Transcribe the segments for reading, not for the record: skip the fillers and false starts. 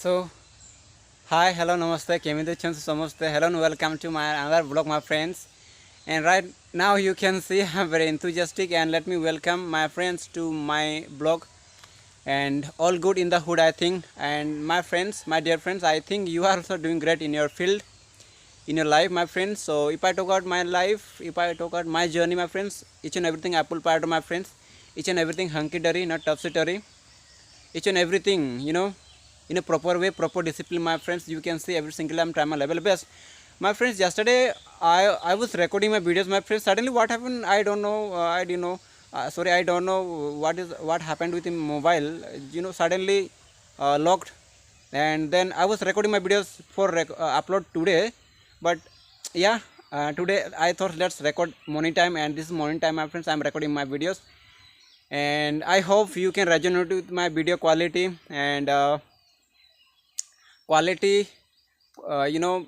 So, hi, hello, namaste, Kemidu Chansu Samaste, hello and welcome to my another vlog, my friends. And right now you can see I'm very enthusiastic, and let me welcome my friends to my blog. And all good in the hood, I think. And my friends, my dear friends, I think you are also doing great in your field, in your life, my friends. So, if I talk about my life, if I talk about my journey, my friends, each and everything apple pie to my friends, each and everything hunky dory, not topsy turvy, each and everything, in a proper way, proper discipline, my friends. You can see every single I'm trying my level best, my friends. Yesterday I was recording my videos, my friends. Suddenly what happened, I don't know. I didn't know, sorry, I don't know what happened with the mobile. Suddenly locked. And then I was recording my videos for upload today. But yeah, today I thought let's record morning time, and this is morning time, my friends. I'm recording my videos, and I hope you can resonate with my video quality. And quality, uh, you know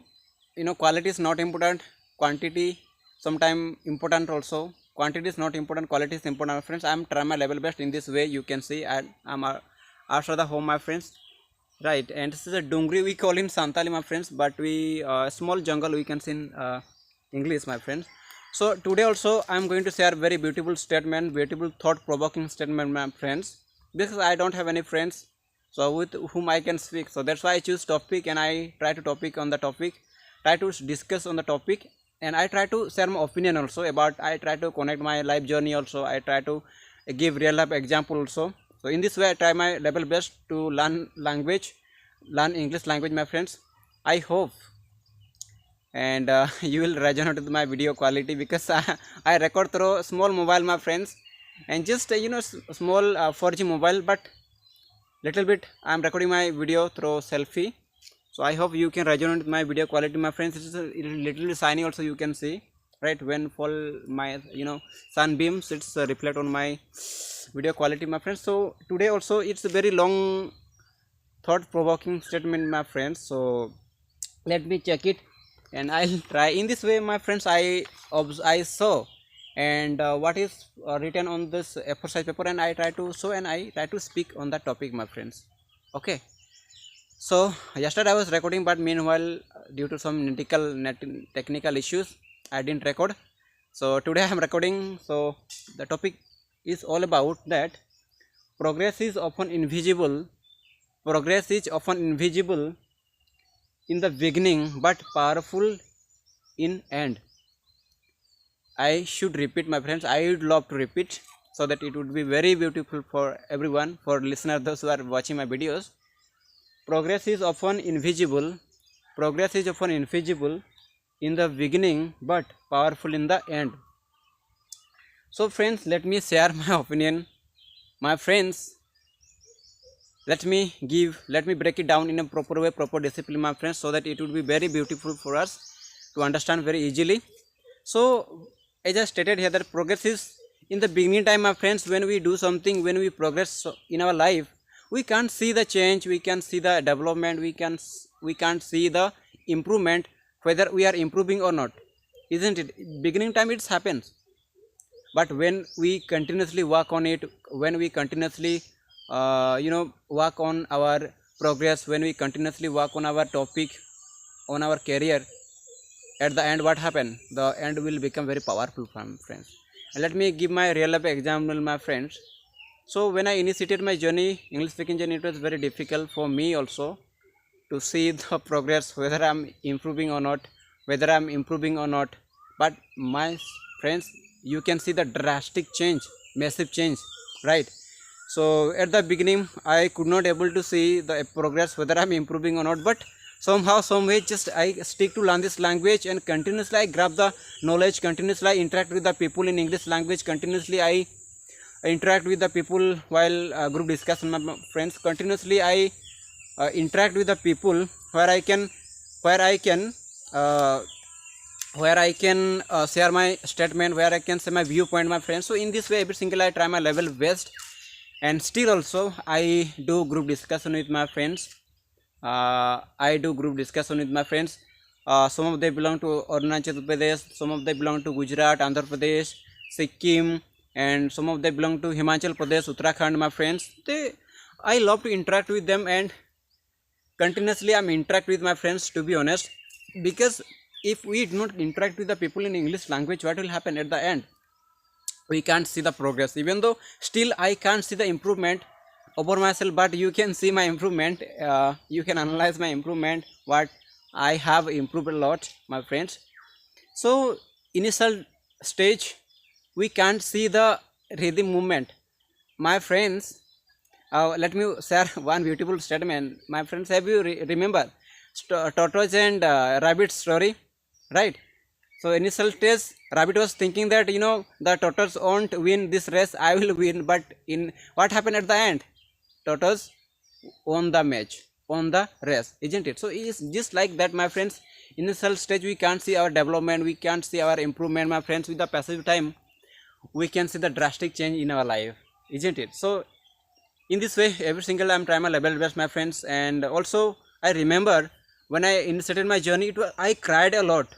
quality is not important, quantity sometimes important also. Quantity is not important, quality is important, my friends. I'm trying my level best in this way. You can see I'm after the home, my friends, right? And this is a dungri, we call in Santali, my friends, but we small jungle we can see in English, my friends. So today also I'm going to share very beautiful statement, beautiful thought provoking statement, my friends, because I don't have any friends so with whom I can speak. So that's why I choose topic, and I try to topic on the topic, try to discuss on the topic, and I try to share my opinion also about. I try to connect my life journey also. I try to give real life example also. So in this way, I try my level best to learn language, learn English language, my friends. I hope and you will resonate with my video quality, because I record through small mobile, my friends, and just small 4G mobile, but little bit I'm recording my video through selfie. So I hope you can resonate with my video quality, my friends. It is a little shiny also, you can see, right? When fall my sunbeams, it's reflect on my video quality, my friends. So today also it's a very long thought provoking statement, my friends. So let me check it, and I'll try in this way, my friends. I saw, and what is written on this A4 size paper, and I try to show, and I try to speak on that topic, my friends. Okay. So yesterday I was recording, but meanwhile, due to some technical issues, I didn't record. So today I am recording. So the topic is all about that progress is often invisible. Progress is often invisible in the beginning, but powerful in end. I should repeat, my friends. I would love to repeat so that it would be very beautiful for everyone, for listeners, those who are watching my videos. Progress is often invisible. Progress is often invisible in the beginning, but powerful in the end. So, friends, let me share my opinion. My friends, let me break it down in a proper way, proper discipline, my friends, so that it would be very beautiful for us to understand very easily. So as I stated here, that progress is in the beginning time, my friends. When we do something, when we progress in our life, we can't see the change, we can see the development, we can't see the improvement, whether we are improving or not, isn't it? Beginning time it happens, but when we continuously work on it, when we continuously work on our progress, when we continuously work on our topic, on our career, at the end what happen, the end will become very powerful, friends. And let me give my real life example, my friends. So when I initiated my journey, English speaking journey, it was very difficult for me also to see the progress, whether I'm improving or not, whether I'm improving or not. But my friends, you can see the drastic change, massive change, right? So at the beginning I could not able to see the progress, whether I'm improving or not. But somehow, some way, just I stick to learn this language, and continuously I grab the knowledge, continuously I interact with the people in English language, continuously I interact with the people while group discussion, my friends. Continuously I interact with the people where I can, where I can uh, share my statement, where I can say my viewpoint, my friends. So in this way, every single I try my level best, and still also I do group discussion with my friends. I do group discussion with my friends. Some of them belong to Arunachal Pradesh, some of them belong to Gujarat, Andhra Pradesh, Sikkim, and some of them belong to Himachal Pradesh, Uttarakhand, my friends. I love to interact with them, and continuously I'm interact with my friends, to be honest, because if we do not interact with the people in English language, what will happen at the end? We can't see the progress. Even though still I can't see the improvement over myself, but you can see my improvement. You can analyze my improvement, what I have improved a lot, my friends. So initial stage we can't see the rhythm movement, my friends. Let me share one beautiful statement, my friends. Have you remember tortoise and rabbit story, right? So initial stage, rabbit was thinking that the tortoise won't win this race, I will win. But in what happened at the end? Tortoise won the match, won the race, isn't it? So it's just like that, my friends. Initial stage we can't see our development, we can't see our improvement, my friends. With the passage of time, we can see the drastic change in our life, isn't it? So in this way, every single day I'm trying my level best, my friends. And also I remember when I initiated my journey, I cried a lot.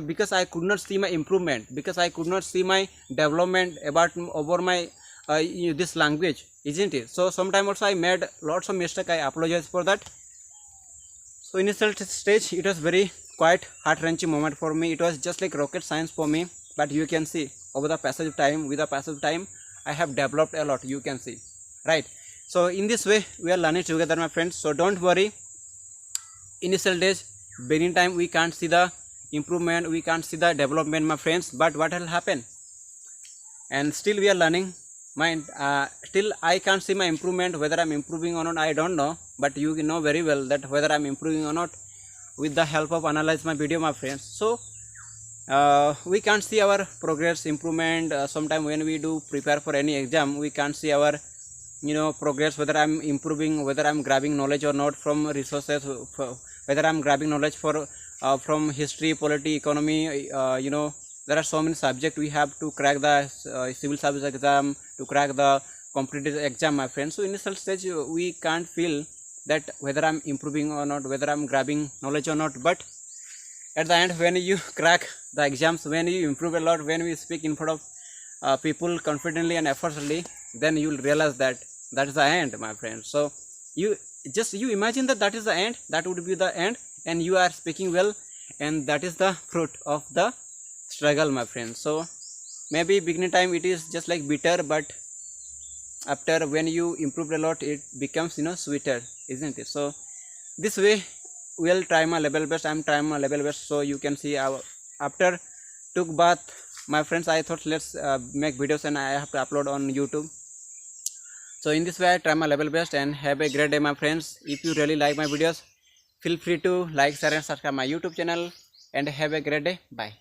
Because I could not see my improvement, because I could not see my development over my this language, isn't it? So sometime also I made lots of mistake. I apologize for that. So initial stage, it was very quite heart-wrenching moment for me. It was just like rocket science for me. But you can see over the passage of time, with the passage of time, I have developed a lot. You can see, right? So in this way, we are learning together, my friends. So don't worry. Initial days, beginning time, we can't see the improvement, we can't see the development, my friends. But what will happen? And still we are learning. Still I can't see my improvement. Whether I'm improving or not, I don't know. But you know very well that whether I'm improving or not, with the help of analyze my video, my friends. So we can't see our progress, improvement. Sometime when we do prepare for any exam, we can't see our progress, whether I'm improving, whether I'm grabbing knowledge or not from resources, whether I'm grabbing knowledge from history, polity, economy. There are so many subjects we have to crack the civil service exam, to crack the competitive exam, my friends. So initial stage we can't feel that whether I'm improving or not, whether I'm grabbing knowledge or not. But at the end, when you crack the exams, when you improve a lot, when we speak in front of people confidently and effortlessly, then you will realize that that is the end, my friends. So you imagine that is the end, that would be the end, and you are speaking well, and that is the fruit of the struggle, my friends. So maybe beginning time it is just like bitter, but after when you improve a lot, it becomes sweeter, isn't it? So this way we'll try my level best. I'm trying my level best. So you can see after took bath, my friends, I thought let's make videos and I have to upload on YouTube. So in this way I try my level best, and have a great day, my friends. If you really like my videos, feel free to like, share and subscribe my YouTube channel, and have a great day. Bye.